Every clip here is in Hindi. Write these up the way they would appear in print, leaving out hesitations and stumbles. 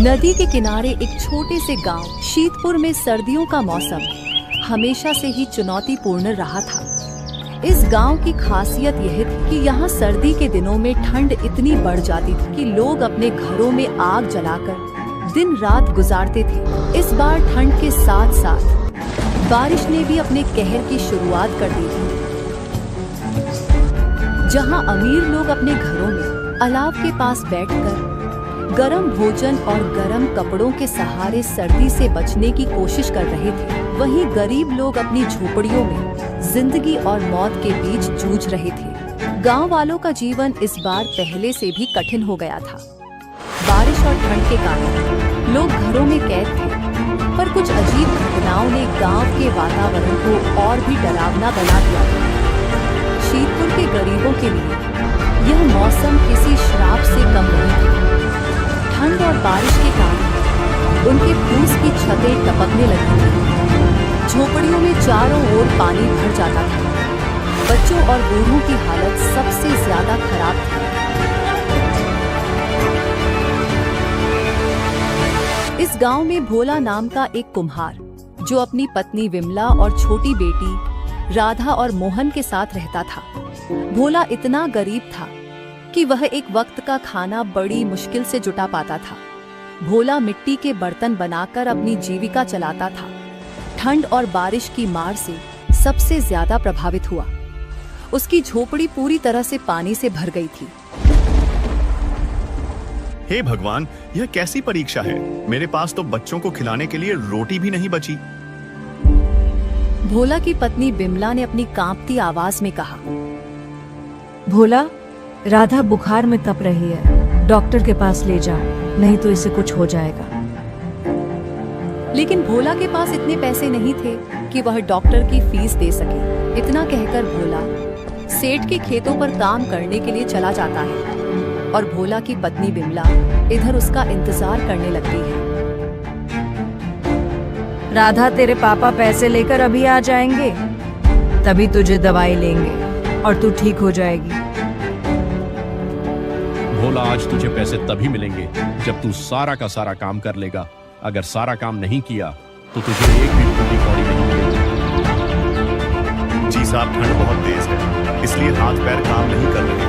नदी के किनारे एक छोटे से गांव शीतपुर में सर्दियों का मौसम हमेशा से ही चुनौतीपूर्ण रहा था। इस गांव की खासियत यह थी कि यहाँ सर्दी के दिनों में ठंड इतनी बढ़ जाती थी कि लोग अपने घरों में आग जलाकर दिन रात गुजारते थे। इस बार ठंड के साथ साथ बारिश ने भी अपने कहर की शुरुआत कर दी थी। जहाँ अमीर लोग अपने घरों में अलाव के पास बैठकर गरम भोजन और गरम कपड़ों के सहारे सर्दी से बचने की कोशिश कर रहे थे, वहीं गरीब लोग अपनी झोपड़ियों में जिंदगी और मौत के बीच जूझ रहे थे। गांव वालों का जीवन इस बार पहले से भी कठिन हो गया था। बारिश और ठंड के कारण लोग घरों में कैद थे, पर कुछ अजीब घटनाओं ने गांव के वातावरण को और भी डरावना बना दिया था। शीतपुर के गरीबों के लिए यह मौसम किसी श्राप से कम नहीं था। ठंड और बारिश के कारण उनके फूस की छतें टपकने लगी थी। झोपड़ियों में चारों ओर पानी भर जाता था। बच्चों और बूढ़ों की हालत सबसे ज्यादा खराब थी। इस गांव में भोला नाम का एक कुम्हार, जो अपनी पत्नी विमला और छोटी बेटी राधा और मोहन के साथ रहता था। भोला इतना गरीब था कि वह एक वक्त का खाना बड़ी मुश्किल से जुटा पाता था। भोला मिट्टी के बर्तन बनाकर अपनी जीविका चलाता था। ठंड और बारिश की मार से सबसे ज्यादा प्रभावित हुआ। उसकी झोपड़ी पूरी तरह से पानी से भर गई थी। हे भगवान, यह कैसी परीक्षा है? मेरे पास तो बच्चों को खिलाने के लिए रोटी भी नहीं बची। भोला की पत्नी बिमला ने अपनी कांपती आवाज में कहा, भोला, राधा बुखार में तप रही है, डॉक्टर के पास ले जा, नहीं तो इसे कुछ हो जाएगा। लेकिन भोला के पास इतने पैसे नहीं थे कि वह डॉक्टर की फीस दे सके। इतना कहकर भोला सेठ के खेतों पर काम करने के लिए चला जाता है और भोला की पत्नी बिमला इधर उसका इंतजार करने लगती है। राधा, तेरे पापा पैसे लेकर अभी आ जाएंगे, तभी तुझे दवाई लेंगे और तू ठीक हो जाएगी। भोला, आज तुझे पैसे तभी मिलेंगे जब तू सारा का सारा काम कर लेगा। अगर सारा काम नहीं किया तो तुझे एक भी फूटी कौड़ी नहीं मिलेगी। जी साहब, ठंड बहुत तेज है, इसलिए हाथ पैर काम नहीं कर रहे।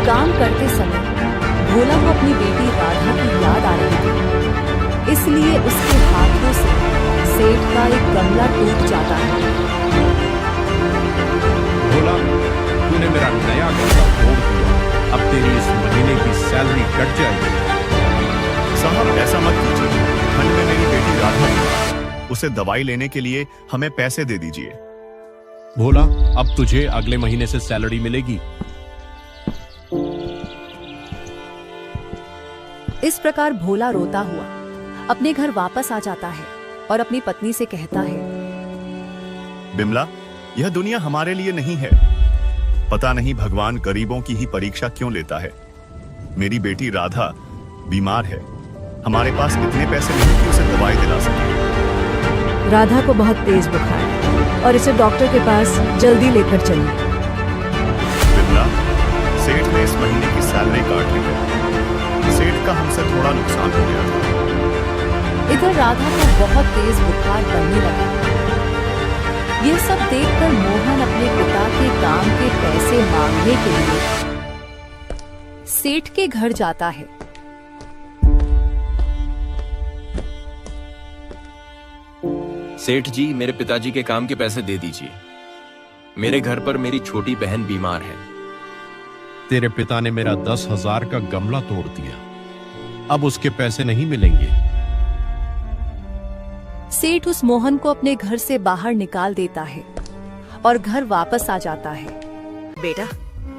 काम करते समय भोला को अपनी बेटी राधा की याद आ रही थी, इसलिए उसके हाथों से सेठ का एक गमला टूट जाता है। भोला, तूने मेरा नया गमला तोड़ दिया, अब तेरी इस महीने की सैलरी कट जाएगी। साहब, ऐसा मत कीजिए, ठंड में मेरी बेटी राधा बीमार, उसे दवाई लेने के लिए हमें पैसे दे दीजिए। भोला, अब तुझे अगले महीने से सैलरी मिलेगी। इस प्रकार भोला रोता हुआ अपने घर वापस आ जाता है और अपनी पत्नी से कहता है, बिमला, यह दुनिया हमारे लिए नहीं है। पता नहीं भगवान गरीबों की ही परीक्षा क्यों लेता है। मेरी बेटी राधा बीमार है, हमारे पास इतने पैसे नहीं कि उसे दवाई दिला सके। राधा को बहुत तेज बुखार है और इसे डॉक्टर के पास जल्दी लेकर चलिए। बिमला, सेठ ने इस महीने की सैलरी काट ली है। सेठ का हमसे थोड़ा नुकसान हो गया था। इधर राधा को बहुत तेज बुखार बढ़ने लगा। यह सब देखकर मोहन अपने पिता के काम के पैसे मांगने के लिए सेठ के घर जाता है। सेठ जी, मेरे पिताजी के काम के पैसे दे दीजिए। मेरे घर पर मेरी छोटी बहन बीमार है। तेरे पिता ने मेरा 10,000 का गमला तोड़ दिया, अब उसके पैसे नहीं मिलेंगे। सेठ उस मोहन को अपने घर से बाहर निकाल देता है और घर वापस आ जाता है। बेटा,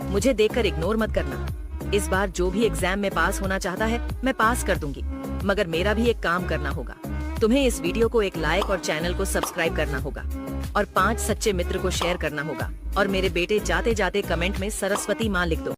मुझे देखकर इग्नोर मत करना। इस बार जो भी एग्जाम में पास होना चाहता है मैं पास कर दूंगी, मगर मेरा भी एक काम करना होगा। तुम्हें इस वीडियो को एक लाइक और चैनल को सब्सक्राइब करना होगा और 5 सच्चे मित्र को शेयर करना होगा। और मेरे बेटे, जाते जाते कमेंट में सरस्वती माँ लिख दो।